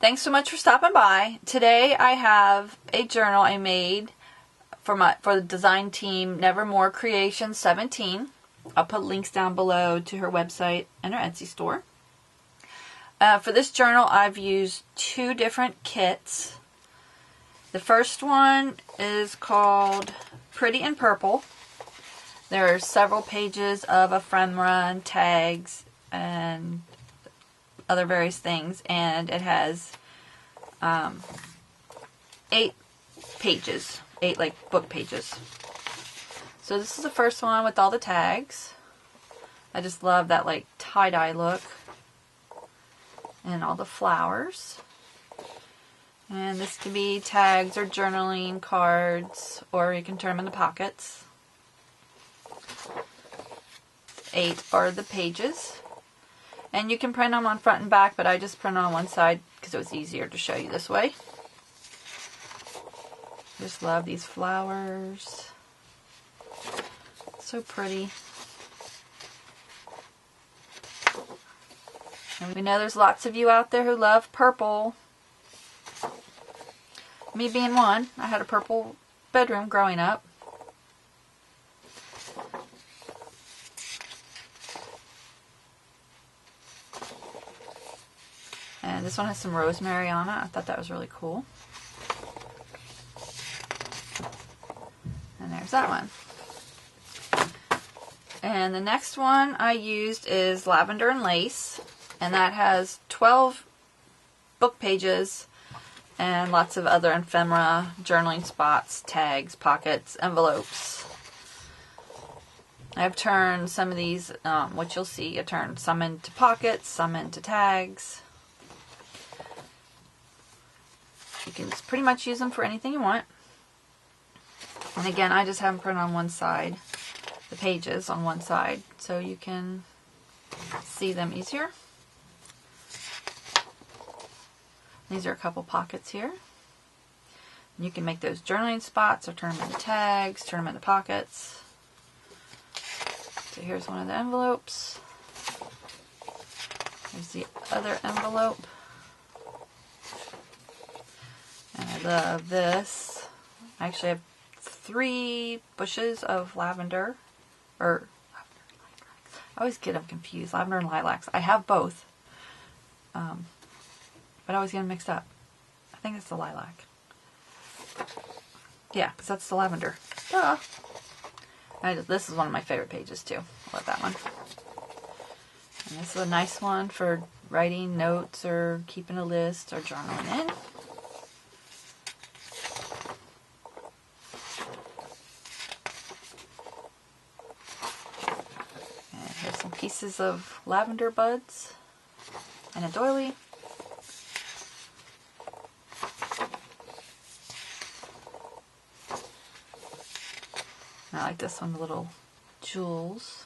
Thanks so much for stopping by. Today I have a journal I made for the design team, Nevermore Creation 17. I'll put links down below to her website and her Etsy store. For this journal, I've used two different kits. The first one is called Pretty in Purple. There are several pages of ephemera and tags and other various things, and it has 8 pages, 8 like book pages. So this is the first one with all the tags. I just love that like tie-dye look and all the flowers. And this can be tags or journaling cards, or you can turn them into pockets. 8 are the pages. And you can print them on front and back, but I just print on one side because it was easier to show you this way. Just love these flowers. So pretty. And we know there's lots of you out there who love purple. Me being one. I had a purple bedroom growing up. And this one has some rosemary on it. I thought that was really cool. And there's that one. And the next one I used is Lavender and Lace. And that has 12 book pages and lots of other ephemera, journaling spots, tags, pockets, envelopes. I've turned some of these, which you'll see, I turned some into pockets, some into tags. You can just pretty much use them for anything you want. And again, I just have them printed on one side, the pages on one side, so you can see them easier. These are a couple pockets here. You can make those journaling spots or turn them into tags, turn them into pockets. So here's one of the envelopes. Here's the other envelope. And I love this. I actually have 3 bushes of lavender. Or, I always get them confused. Lavender and lilacs. I have both. But I always get them mixed up. I think it's the lilac. Yeah, because that's the lavender. Duh. This is one of my favorite pages too. I love that one. And this is a nice one for writing notes or keeping a list or journaling in. And here's some pieces of lavender buds and a doily. I like this one, the little jewels.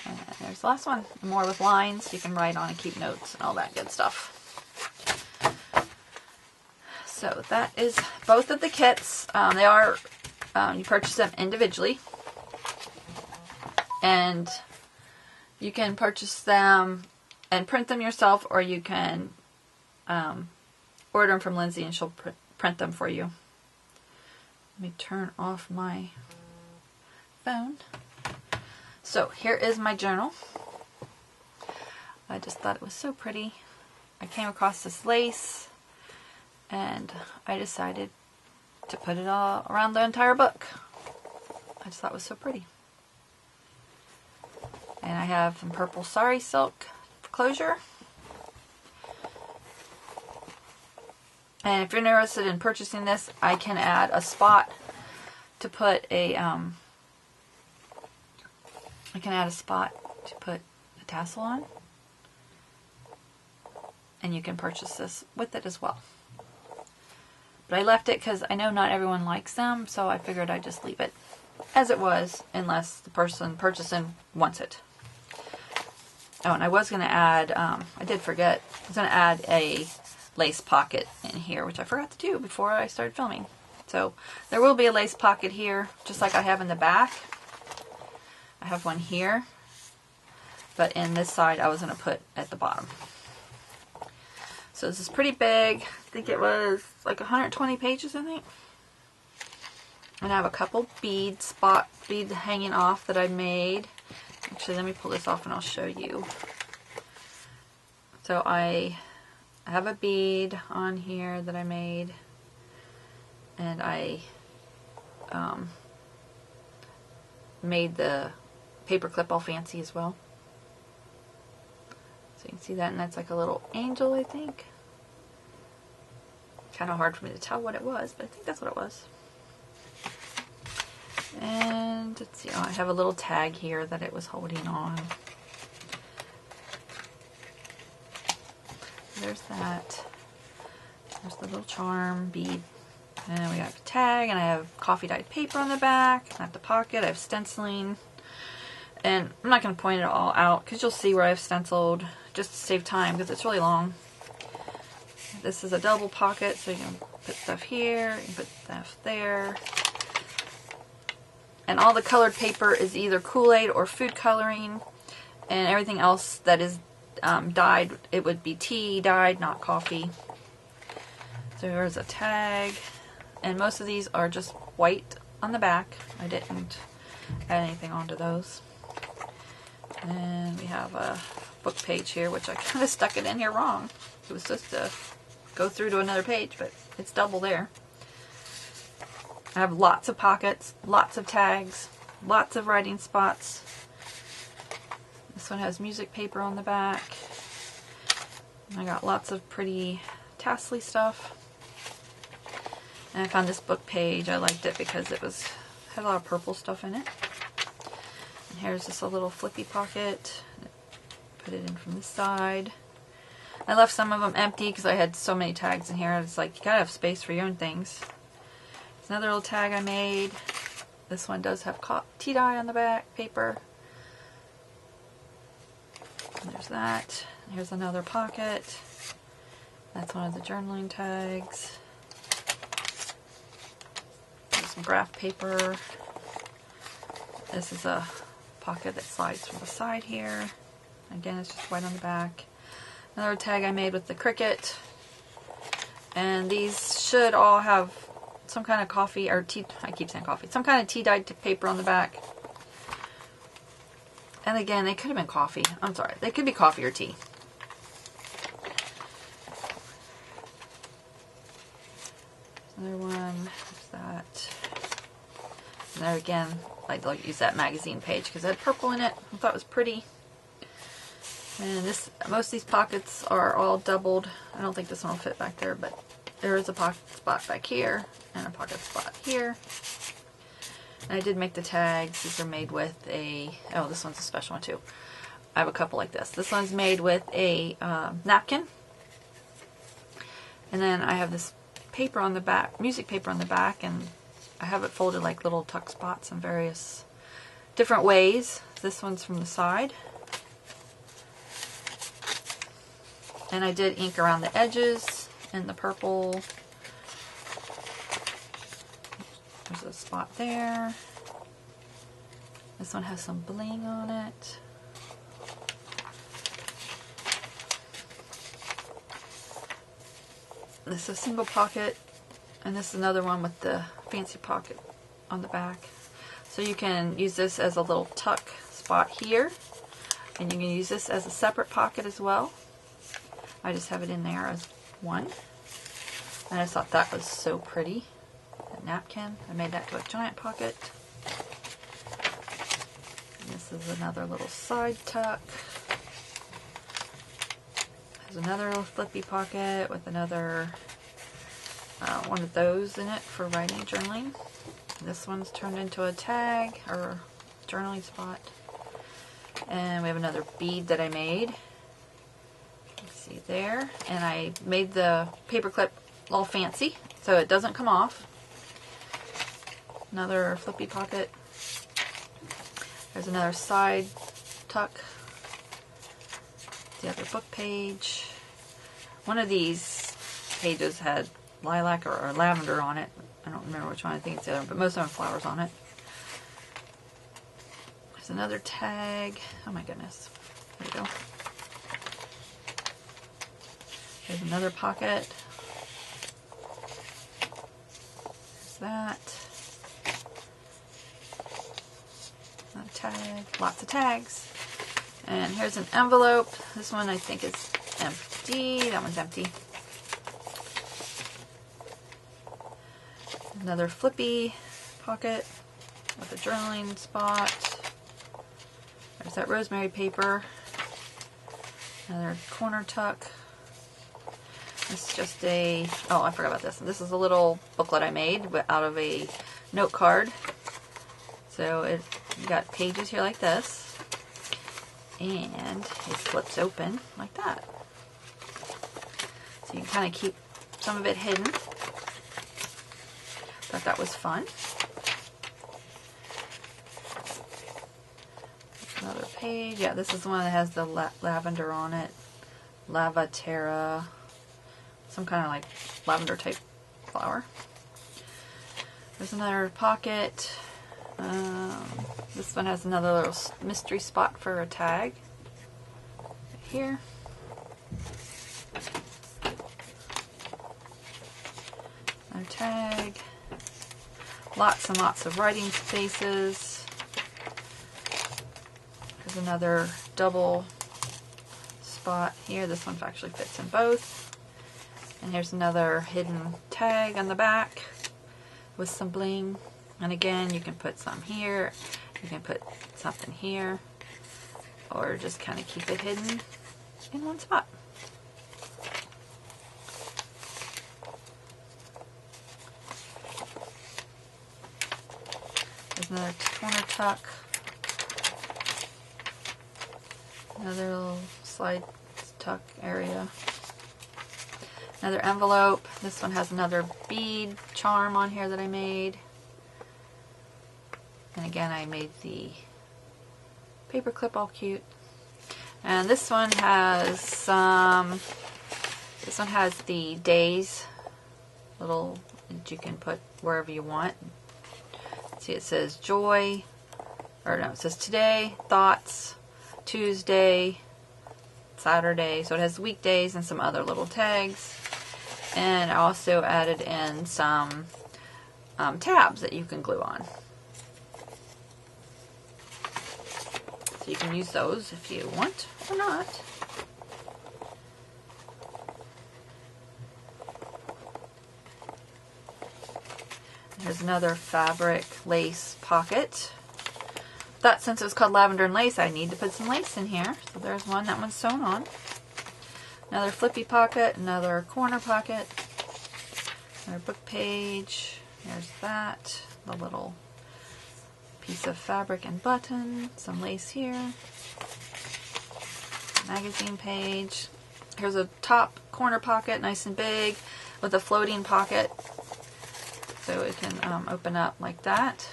And there's the last one, more with lines so you can write on and keep notes and all that good stuff. So that is both of the kits. They are, you purchase them individually. And you can purchase them and print them yourself, or you can order them from Lizzie and she'll print them for you. Let me turn off my phone. So here is my journal. I just thought it was so pretty. I came across this lace and I decided to put it all around the entire book. I just thought it was so pretty. And I have some purple sari silk closure. And if you're interested in purchasing this, I can add a spot to put a tassel on. And you can purchase this with it as well. But I left it because I know not everyone likes them, so I figured I'd just leave it as it was unless the person purchasing wants it. Oh, and I was going to add, I did forget, I was going to add a lace pocket in here, which I forgot to do before I started filming. So there will be a lace pocket here, just like I have in the back. I have one here, but in this side I was going to put at the bottom. So this is pretty big. I think it was like 120 pages, I think. And I have a couple beads hanging off that I made. Actually, let me pull this off and I'll show you. So I have a bead on here that I made, and I made the paper clip all fancy as well. So you can see that, and that's like a little angel, I think. Kind of hard for me to tell what it was, but I think that's what it was. And let's see, I have a little tag here that it was holding on. There's that. There's the little charm bead. And we got the tag, and I have coffee dyed paper on the back. I have the pocket, I have stenciling. And I'm not going to point it all out because you'll see where I've stenciled just to save time because it's really long. This is a double pocket, so you can put stuff here, you can put stuff there. And all the colored paper is either Kool-Aid or food coloring, and everything else that is dyed, it would be tea dyed, not coffee. So here's a tag, and most of these are just white on the back. I didn't add anything onto those. And we have a book page here, which I kind of stuck it in here wrong. It was supposed to go through to another page, but it's double there. I have lots of pockets, lots of tags, lots of writing spots. This one has music paper on the back. I got lots of pretty tassely stuff. And I found this book page. I liked it because it had a lot of purple stuff in it. And here's just a little flippy pocket. Put it in from this side. I left some of them empty because I had so many tags in here. It's like, you gotta have space for your own things. There's another little tag I made. This one does have tea dye on the back paper. And there's that. Here's another pocket. That's one of the journaling tags. There's some graph paper. This is a pocket that slides from the side here. Again, it's just white on the back. Another tag I made with the cricket. And these should all have some kind of coffee or tea. I keep saying coffee. Some kind of tea dyed paper on the back. And again, they could have been coffee. I'm sorry. They could be coffee or tea. Another one. There's that. And there again, I like to use that magazine page because it had purple in it. I thought it was pretty. And most of these pockets are all doubled. I don't think this one will fit back there, but there is a pocket spot back here and a pocket spot here. And I did make the tags. These are made with oh, this one's a special one too. I have a couple like this. This one's made with a napkin. And then I have this paper on the back, music paper on the back, and I have it folded like little tuck spots in various different ways. This one's from the side. And I did ink around the edges and the purple. There's a spot there. This one has some bling on it. This is a single pocket, and this is another one with the fancy pocket on the back. So you can use this as a little tuck spot here, and you can use this as a separate pocket as well. I just have it in there as one. And I just thought that was so pretty. A napkin. I made that to a giant pocket. And this is another little side tuck. There's another little flippy pocket with another one of those in it for writing and journaling. This one's turned into a tag or journaling spot. And we have another bead that I made. See there, and I made the paper clip all fancy so it doesn't come off. Another flippy pocket. There's another side tuck. The other book page. One of these pages had lilac or lavender on it. I don't remember which one. I think it's the other one, but most of them have flowers on it. There's another tag. Oh my goodness. There we go. There's another pocket. There's that. Another tag. Lots of tags. And here's an envelope. This one I think is empty. That one's empty. Another flippy pocket with a journaling spot. There's that rosemary paper. Another corner tuck. This is just a, oh, I forgot about this. This is a little booklet I made out of a note card. So you got pages here like this. And it flips open like that. So you can kind of keep some of it hidden. Thought that was fun. Another page. Yeah, this is the one that has the lavender on it. Lavender. Some kind of like lavender type flower. There's another pocket. This one has another little mystery spot for a tag. Right here. Another tag. Lots and lots of writing spaces. There's another double spot here. This one actually fits in both. And here's another hidden tag on the back with some bling. And again, you can put some here. You can put something here. Or just kind of keep it hidden in one spot. There's another corner tuck. Another little slide tuck area. Another envelope. This one has another bead charm on here that I made. And again, I made the paper clip all cute. And this one has some, this one has the days little that you can put wherever you want. See, it says joy, or no, it says today, thoughts, Tuesday, Saturday. So it has weekdays and some other little tags. And I also added in some tabs that you can glue on. So you can use those if you want or not. Here's another fabric lace pocket. Thought since it was called Lavender and Lace, I need to put some lace in here. So there's one. That one's sewn on. Another flippy pocket. Another corner pocket. Another book page. There's that. The little piece of fabric and button. Some lace here. Magazine page. Here's a top corner pocket, nice and big, with a floating pocket. So it can open up like that.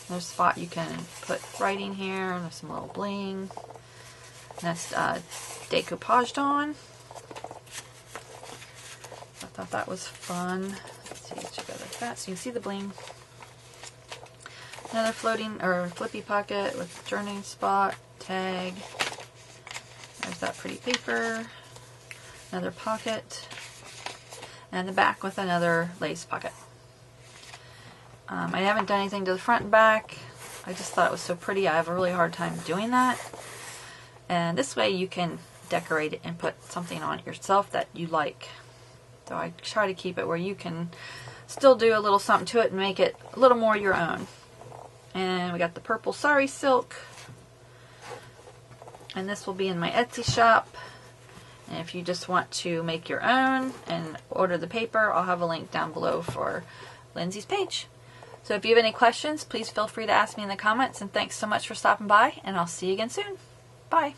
There's a spot you can put writing here. There's some little bling. And that's decoupaged on. I thought that was fun. Let's see, it should go like that so you can see the bling. Another floating or flippy pocket with journaling spot, tag. There's that pretty paper. Another pocket. And the back with another lace pocket. I haven't done anything to the front and back. I just thought it was so pretty. I have a really hard time doing that. And this way you can decorate it and put something on it yourself that you like. So I try to keep it where you can still do a little something to it and make it a little more your own. And we got the purple sari silk. And this will be in my Etsy shop. And if you just want to make your own and order the paper, I'll have a link down below for Lindsay's page. So if you have any questions, please feel free to ask me in the comments. And thanks so much for stopping by, and I'll see you again soon. Bye.